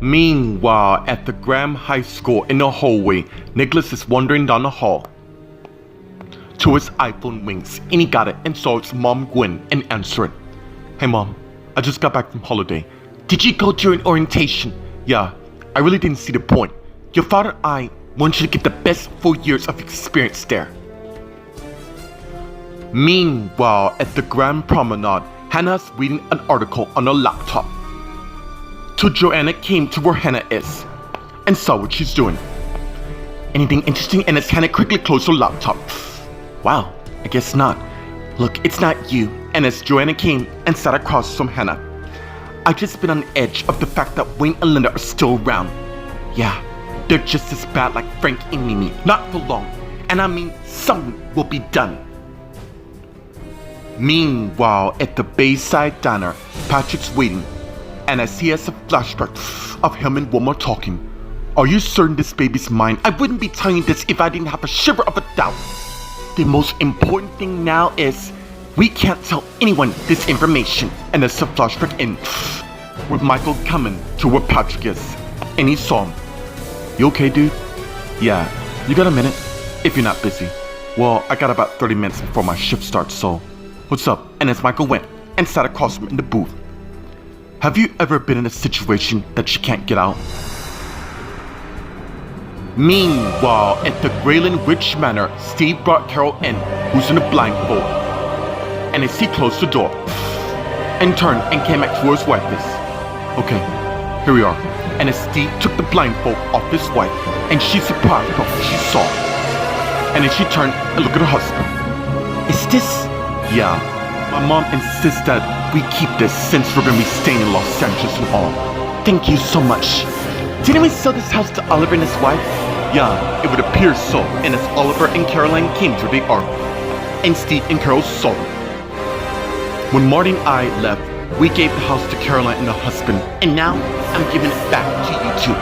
Meanwhile, at the Graham High School in the hallway, Nicholas is wandering down the hall to his iPhone rings, and he got it and saw his mom Gwen and answer it. Hey mom, I just got back from holiday. Did you go during orientation? Yeah, I really didn't see the point. Your father and I want you to get the best 4 years of experience there. Meanwhile, at the Grand Promenade, Hannah's reading an article on her laptop. So Joanna came to where Hannah is and saw what she's doing. Anything interesting? And as Hannah quickly closed her laptop. Wow, I guess not. Look, it's not you. And as Joanna came and sat across from Hannah, I've just been on the edge of the fact that Wayne and Linda are still around. Yeah, they're just as bad like Frank and Mimi. Not for long. And I mean, something will be done. Meanwhile, at the Bayside Diner, Patrick's waiting. And as he has a flashback of him and Wilma talking. Are you certain this baby's mine? I wouldn't be telling you this if I didn't have a shiver of a doubt. The most important thing now is we can't tell anyone this information. And there's a flashback in with Michael coming to where Patrick is. And he saw him. You okay, dude? Yeah, you got a minute? If you're not busy. Well, I got about 30 minutes before my shift starts, so what's up? And as Michael went and sat across from him in the booth. Have you ever been in a situation that you can't get out? Meanwhile, at the Grayland Ridge Manor, Steve brought Carol in, who's in a blindfold. And as he closed the door, and turned and came back to where his wife is. Okay, here we are. And as Steve took the blindfold off his wife, and she's surprised by what she saw. And then she turned and looked at her husband. Is this? Yeah. My mom insists that we keep this since we're gonna be staying in Los Angeles and all. Thank you so much. Didn't we sell this house to Oliver and his wife? Yeah, it would appear so. And as Oliver and Caroline came to the ark, and Steve and Carol saw them. When Marty and I left, we gave the house to Caroline and her husband, and now I'm giving it back to you two.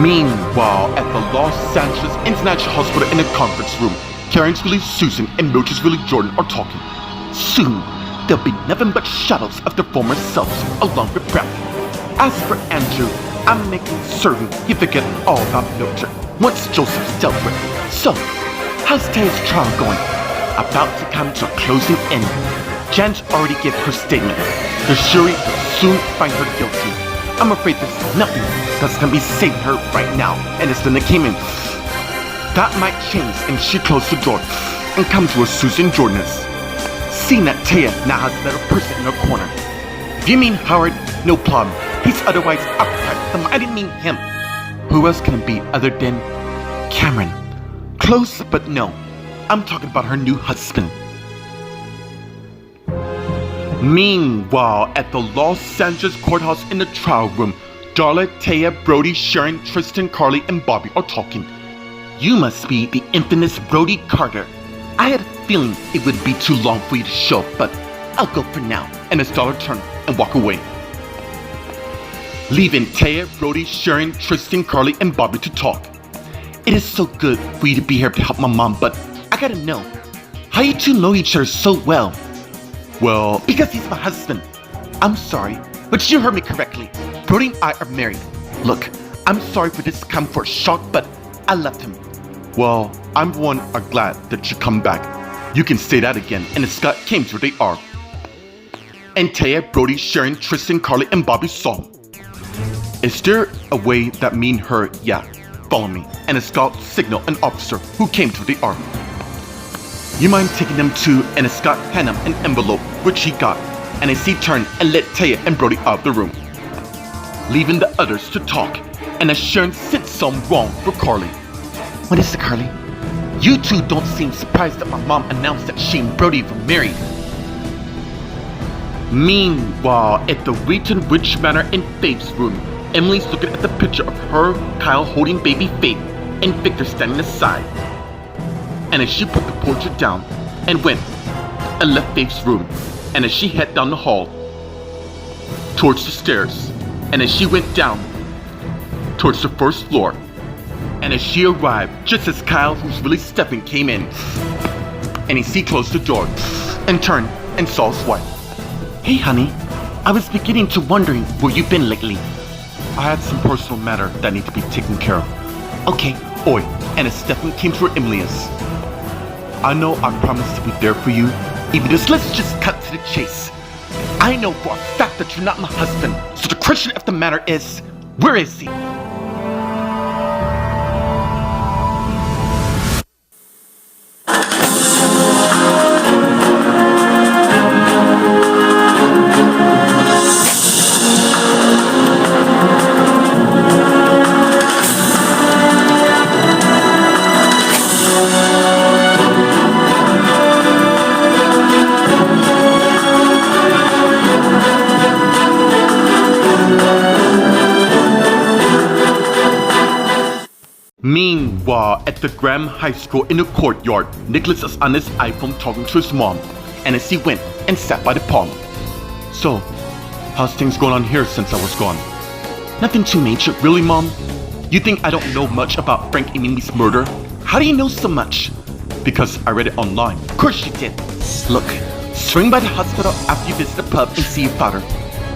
Meanwhile, at the Los Angeles International Hospital in the conference room, Karen's Willie Susan and Mildred's Willie Jordan are talking. Soon, there'll be nothing but shadows of their former selves, along with Bradley. As for Andrew, I'm making certain he forget all about Mildred once Joseph's dealt with. So, how's Taya's trial going? About to come to a closing end. Jan's already gave her statement. The jury will soon find her guilty. I'm afraid there's nothing that's gonna be saving her right now. And as Linda came in, that might change, and she closed the door and come to where Susan Jordan is. Seeing that Taya now has another person in her corner. If you mean Howard, no problem. He's otherwise occupied. I didn't mean him. Who else can it be other than Cameron? Close, but no. I'm talking about her new husband. Meanwhile, at the Los Angeles courthouse in the trial room, Darla, Taya, Brody, Sharon, Tristan, Carly, and Bobby are talking. You must be the infamous Brody Carter. I had a feeling it would be too long for you to show, but I'll go for now. And as Darla turned and walk away, leaving Taya, Brody, Sharon, Tristan, Carly, and Bobby to talk. It is so good for you to be here to help my mom, but I gotta know, how you two know each other so well? Well, because he's my husband. I'm sorry, but you heard me correctly. Brody and I are married. Look, I'm sorry for this to come for a shock, but I left him. Well, I'm one are glad that you come back. You can say that again. And Scott came to where they are. And Taya, Brody, Sharon, Tristan, Carly, and Bobby saw him. Is there a way that me and her, yeah, follow me? And Scott signaled an officer who came to the arm. You mind taking them to, and Scott handed him an envelope, which he got. And as he turned and let Taya and Brody out of the room, leaving the others to talk. And as Sharon sensed some wrong for Carly. What is it, Carly? You two don't seem surprised that my mom announced that she and Brody were married. Meanwhile, at the Wheaton Ridge Manor in Faith's room, Emily's looking at the picture of her, Kyle holding baby Faith, and Victor standing aside. And as she put the portrait down and went and left Faith's room, and as she headed down the hall towards the stairs, and as she went down towards the first floor, and as she arrived, just as Kyle, who's really stepping, came in, and as he closed the door and turned and saw his wife. Hey honey, I was beginning to wondering where you've been lately. I had some personal matter that need to be taken care of. Okay. Oi, and Stefan came to her Emilius. I know I promised to be there for you. Even just let's just cut to the chase. I know for a fact that you're not my husband. So the question of the matter is, where is he? Meanwhile, at the Graham High School in the courtyard, Nicholas is on his iPhone talking to his mom, and as he went and sat by the pond. So, how's things going on here since I was gone? Nothing too major, really, Mom? You think I don't know much about Frank and Mimi's murder? How do you know so much? Because I read it online. Of course you did. Look, swing by the hospital after you visit the pub and see your father.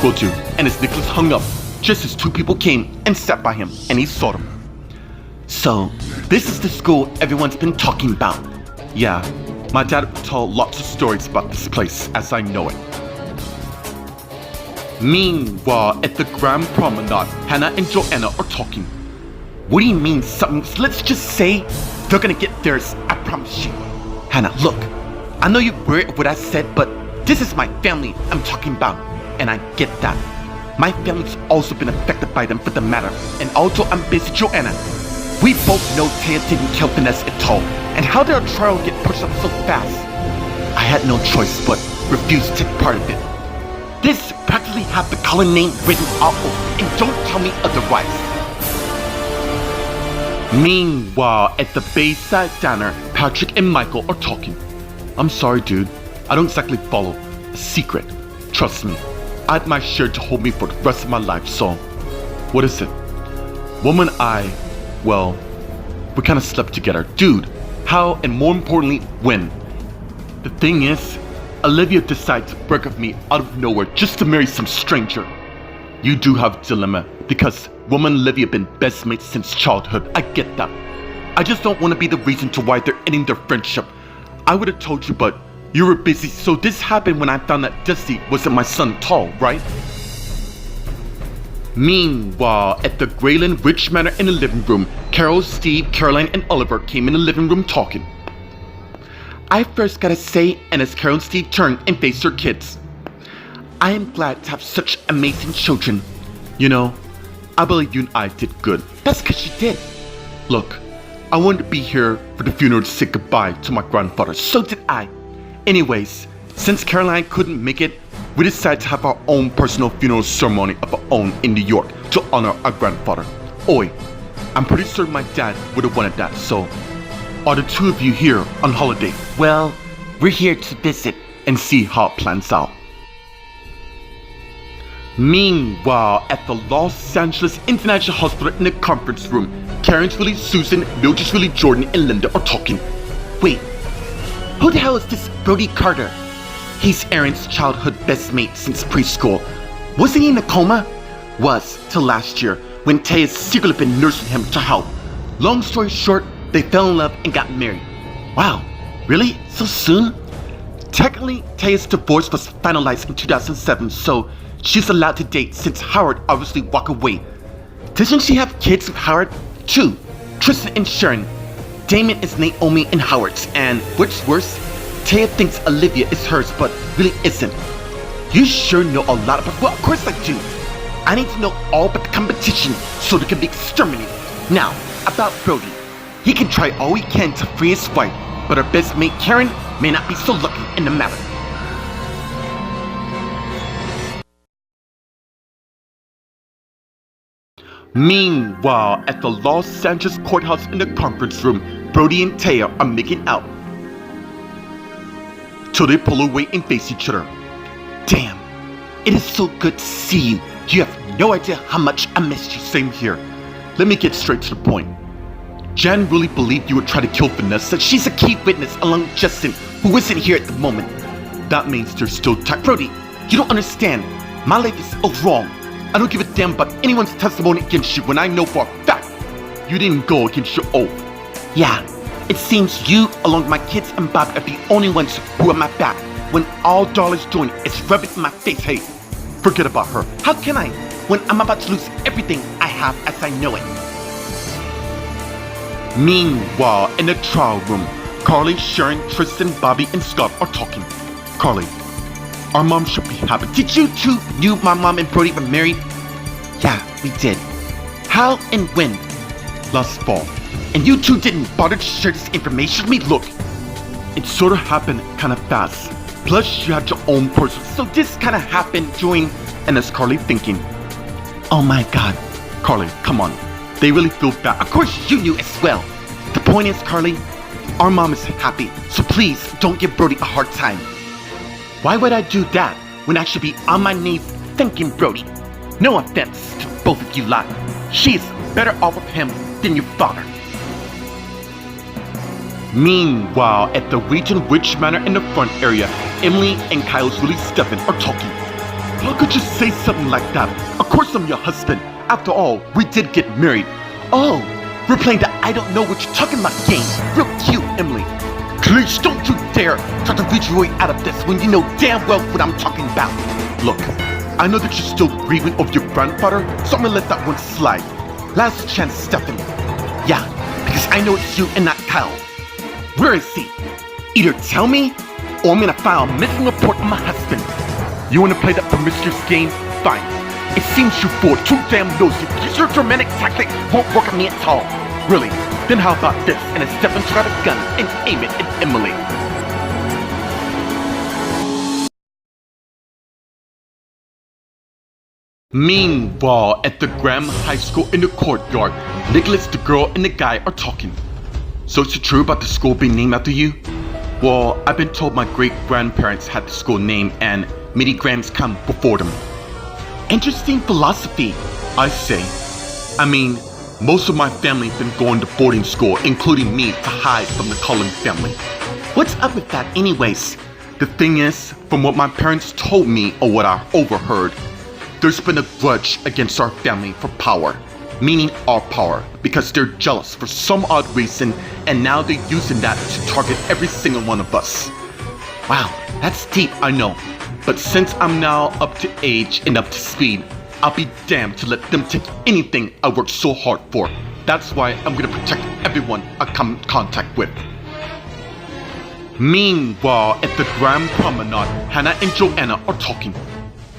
Will do. And as Nicholas hung up, just as two people came and sat by him, and he saw them. So, this is the school everyone's been talking about. Yeah, my dad would tell lots of stories about this place as I know it. Meanwhile, at the Grand Promenade, Hannah and Joanna are talking. What do you mean something? Let's just say they're gonna get theirs, I promise you. Hannah, look, I know you're worried what I said, but this is my family I'm talking about, and I get that. My family's also been affected by them for the matter, and although I'm busy, Joanna, we both know Taya didn't kill Vanessa at all, and how did our trial get pushed up so fast? I had no choice but refuse to take part of it. This practically have the color name written all over, and don't tell me otherwise. Meanwhile, at the Bayside Diner, Patrick and Michael are talking. I'm sorry, dude. I don't exactly follow a secret. Trust me, I had my share to hold me for the rest of my life, so what is it? Woman, well, we kind of slept together. Dude, how and more importantly, when? The thing is, Olivia decided to break with me out of nowhere just to marry some stranger. You do have a dilemma because woman and Olivia have been best mates since childhood. I get that. I just don't want to be the reason to why they're ending their friendship. I would have told you, but you were busy, so this happened when I found that Dusty wasn't my son at all, right? Meanwhile, at the Grayland Ridge Manor in the living room, Carol, Steve, Caroline, and Oliver came in the living room talking. I first gotta say, and as Carol and Steve turned and faced their kids, I am glad to have such amazing children. You know, I believe you and I did good. That's because you did. Look, I wanted to be here for the funeral to say goodbye to my grandfather, so did I. Anyways, since Caroline couldn't make it, we decided to have our own personal funeral ceremony of our own in New York to honor our grandfather. Oi, I'm pretty certain my dad would have wanted that, so are the two of you here on holiday? Well, we're here to visit and see how it plans out. Meanwhile, at the Los Angeles International Hospital in the conference room, Karen Willie, Susan, Mildred Willie, Jordan, and Linda are talking. Wait, who the hell is this Brody Carter? He's Aaron's childhood best mate since preschool. Wasn't he in a coma? Was, till last year, when Taya's secretly been nursing him to health. Long story short, they fell in love and got married. Wow, really? So soon? Technically, Taya's divorce was finalized in 2007, so she's allowed to date since Howard obviously walked away. Doesn't she have kids with Howard? Two, Tristan and Sharon. Damon is Naomi and Howard's, and what's worse, Taya thinks Olivia is hers, but really isn't. You sure know a lot about— well, of course I do. I need to know all but the competition so they can be exterminated. Now, about Brody. He can try all he can to free his wife, but her best mate Karen may not be so lucky in the matter. Meanwhile, at the Los Angeles courthouse in the conference room, Brody and Taya are making out till they pull away and face each other. Damn, it is so good to see you. You have no idea how much I missed you. Same here. Let me get straight to the point. Jan really believed you would try to kill Vanessa. She's a key witness along with Justin, who isn't here at the moment. That means there's still time. Brody, you don't understand. My life is all wrong. I don't give a damn about anyone's testimony against you when I know for a fact you didn't go against your oath. Yeah, it seems you, along with my kids and Bob, are the only ones who are my back when all dollars join is rubbing in my face. Hey, forget about her. How can I when I'm about to lose everything I have as I know it? Meanwhile, in the trial room, Carly, Sharon, Tristan, Bobby, and Scott are talking. Carly, our mom should be happy. Did you two knew my mom and Brody were married? Yeah, we did. How and when? Last fall. And you two didn't bother to share this information with me? Look, it sort of happened kind of fast. Plus, you had your own person. So this kind of happened during... And that's Carly thinking, oh my God. Carly, come on. They really feel bad. Of course you knew as well. The point is, Carly, our mom is happy. So please, don't give Brody a hard time. Why would I do that when I should be on my knees thanking Brody? No offense to both of you lot. She is better off with him than your father. Meanwhile, at the Regent Witch Manor in the front area, Emily and Kyle's Willie Stephen are talking. How could you say something like that? Of course I'm your husband. After all, we did get married. Oh, we're playing the I don't know what you're talking about game. Real cute, Emily. Please don't you dare try to reach your way out of this when you know damn well what I'm talking about. Look, I know that you're still grieving over your grandfather, so I'm gonna let that one slide. Last chance, Stephanie. Yeah, because I know it's you and not Kyle. Where is he? Either tell me, or I'm gonna file a missing report on my husband. You wanna play that promiscuous game? Fine. It seems you four too damn nosy because your dramatic tactic won't work on me at all. Really? Then how about this and a step and try a gun and aim it at Emily? Meanwhile, at the Graham High School in the courtyard, Nicholas, the girl, and the guy are talking. So is it true about the school being named after you? Well, I've been told my great-grandparents had the school name and many Grahams come before them. Interesting philosophy, I say. I mean, most of my family's been going to boarding school, including me, to hide from the Cullen family. What's up with that anyways? The thing is, from what my parents told me or what I overheard, there's been a grudge against our family for power, meaning our power, because they're jealous for some odd reason, and now they're using that to target every single one of us. Wow, that's deep, I know. But since I'm now up to age and up to speed, I'll be damned to let them take anything I worked so hard for. That's why I'm gonna protect everyone I come in contact with. Meanwhile, at the Grand Promenade, Hannah and Joanna are talking.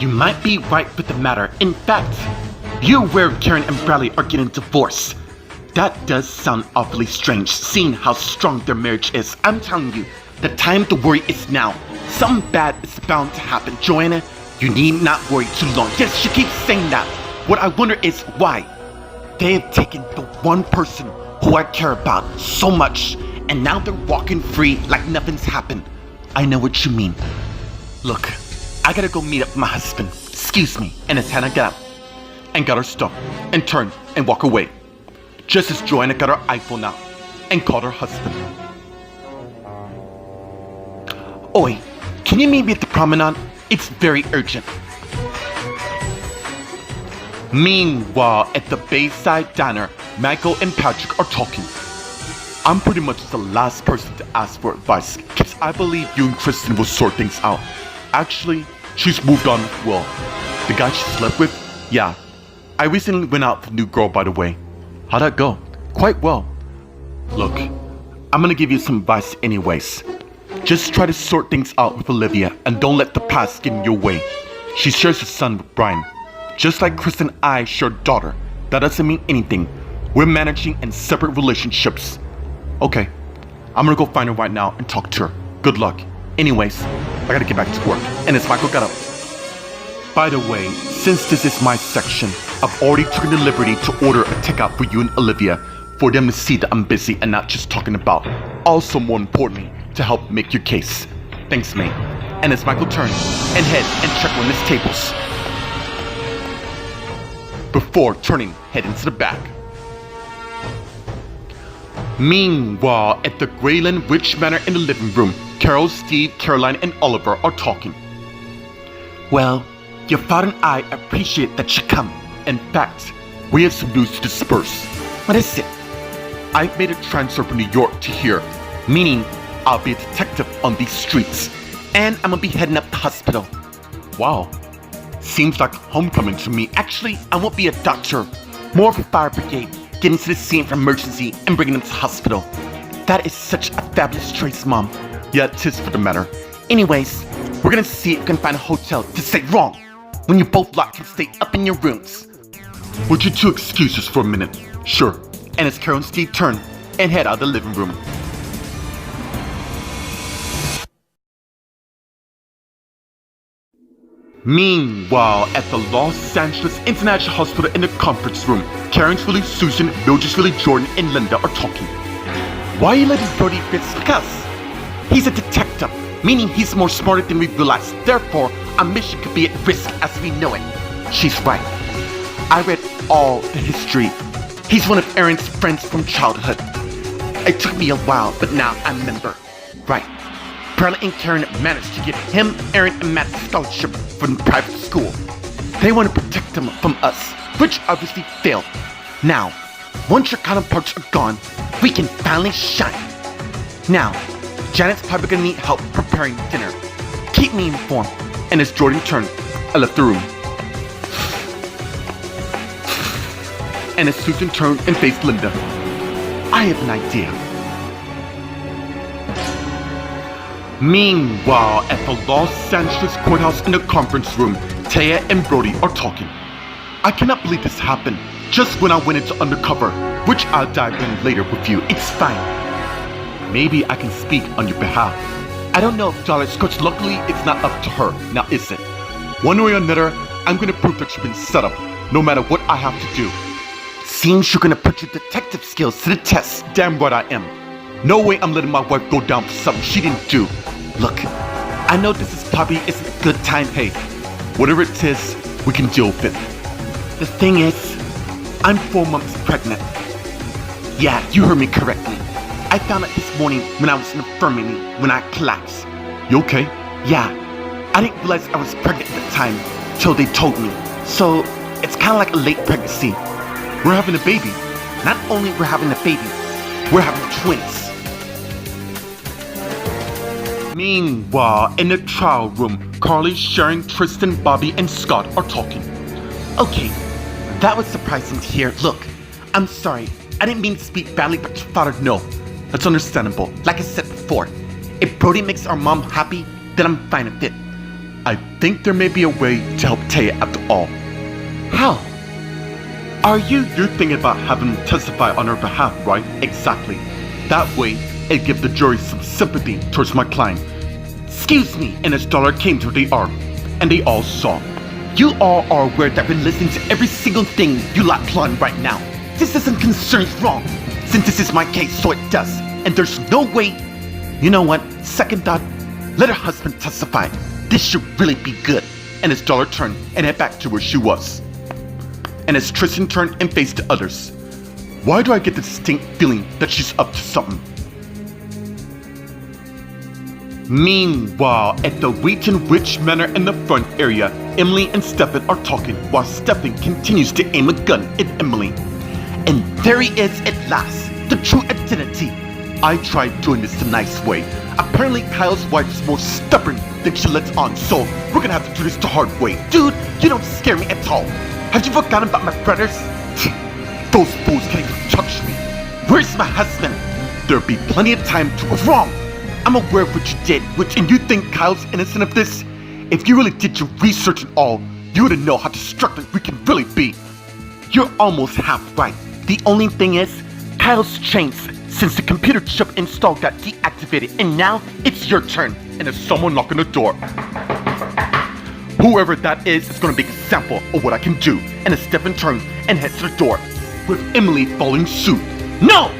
You might be right with the matter. In fact, you're aware Karen and Bradley are getting divorced. That does sound awfully strange, seeing how strong their marriage is. I'm telling you, the time to worry is now. Something bad is bound to happen. Joanna, you need not worry too long. Yes, she keeps saying that. What I wonder is why. They have taken the one person who I care about so much, and now they're walking free like nothing's happened. I know what you mean. Look, I gotta go meet up with my husband. Excuse me. And as Hannah got up and got her stuff and turned and walked away, just as Joanna got her iPhone out and called her husband. Oi, can you meet me at the promenade? It's very urgent. Meanwhile, at the Bayside Diner, Michael and Patrick are talking. I'm pretty much the last person to ask for advice, because I believe you and Kristen will sort things out. Actually, she's moved on as well. The guy she slept with? Yeah. I recently went out with a new girl, by the way. How'd that go? Quite well. Look, I'm gonna give you some advice anyways. Just try to sort things out with Olivia and don't let the past get in your way. She shares a son with Brian. Just like Chris and I share a daughter. That doesn't mean anything. We're managing in separate relationships. Okay, I'm gonna go find her right now and talk to her. Good luck. Anyways, I gotta get back to work. And as Michael got up. By the way, since this is my section, I've already taken the liberty to order a takeout for you and Olivia for them to see that I'm busy and not just talking about. Also, more importantly, to help make your case. Thanks, mate. And as Michael turned and head and check on his tables before turning head into the back. Meanwhile, at the Grayland Witch Manor in the living room, Carol, Steve, Caroline, and Oliver are talking. Well, your father and I appreciate that you come. In fact, we have some news to disperse. What is it? I've made a transfer from New York to here, meaning I'll be a detective on these streets, and I'm gonna be heading up the hospital. Wow, seems like homecoming to me. Actually, I won't be a doctor, more of a fire brigade, getting to the scene for emergency and bringing them to the hospital. That is such a fabulous choice, Mom. Yeah, it is for the matter. Anyways, we're gonna see if we can find a hotel to say wrong when you both lot can stay up in your rooms. Would you two excuse us for a minute? Sure. And it's Carol and Steve turn and head out of the living room. Meanwhile, at the Los Angeles International Hospital in the conference room, Karen Willie, Susan, Mildred Willie, Jordan, and Linda are talking. Why are you letting Brody risk us? He's a detective, meaning he's more smarter than we realize. Therefore, our mission could be at risk as we know it. She's right. I read all the history. He's one of Aaron's friends from childhood. It took me a while, but now I remember. Right. Perla and Karen managed to get him, Aaron, and Matt a scholarship from private school. They want to protect him from us, which obviously failed. Now, once your counterparts are gone, we can finally shine. Now, Janet's probably gonna need help preparing dinner. Keep me informed. And as Jordan turned, I left the room. And as Susan turned and faced Linda, I have an idea. Meanwhile, at the Los Angeles courthouse in the conference room, Taya and Brody are talking. I cannot believe this happened just when I went into undercover, which I'll dive in later with you. It's fine. Maybe I can speak on your behalf. I don't know if Dollar's coach, luckily it's not up to her, now is it? One way or another, I'm gonna prove that you've been set up, no matter what I have to do. Seems you're gonna put your detective skills to the test. Damn right I am. No way I'm letting my wife go down for something she didn't do. Look, I know this is probably isn't a good time, hey. Whatever it is, we can deal with it. The thing is, I'm 4 months pregnant. Yeah, you heard me correctly. I found out this morning when I was in the infirmary when I collapsed. You okay? Yeah. I didn't realize I was pregnant at the time till they told me. So, it's kinda like a late pregnancy. We're having a baby. Not only we're having a baby, we're having twins. Meanwhile, in the trial room, Carly, Sharon, Tristan, Bobby, and Scott are talking. Okay, that was surprising to hear. Look, I'm sorry. I didn't mean to speak badly, but your father, no. That's understandable. Like I said before, if Brody makes our mom happy, then I'm fine with it. I think there may be a way to help Taya after all. How? You're thinking about having them testify on her behalf, right? Exactly. That way, it gives the jury some sympathy towards my client. Excuse me, and as Dollar came to the arm, and they all saw. You all are aware that we're listening to every single thing you lot plotting right now. This doesn't concern wrong, since this is my case, so it does. And there's no way. You know what? Second thought, let her husband testify. This should really be good. And as Dollar turned and head back to where she was. And as Tristan turned and faced the others, why do I get the distinct feeling that she's up to something? Meanwhile, at the Wheaton Witch Manor in the front area, Emily and Stefan are talking while Stefan continues to aim a gun at Emily. And there he is at last, the true identity. I tried doing this the nice way. Apparently Kyle's wife is more stubborn than she lets on, so we're gonna have to do this the hard way. Dude, you don't scare me at all. Have you forgotten about my brothers? Those fools can't even touch me. Where's my husband? There'll be plenty of time to go wrong. I'm aware of what you did, and you think Kyle's innocent of this? If you really did your research and all, you would know how destructive we can really be. You're almost half right. The only thing is, Kyle's changed since the computer chip installed got deactivated, and now it's your turn, and there's someone knocking the door. Whoever that is gonna be an example of what I can do. And as Stefan turns and heads to the door, with Emily following suit. No!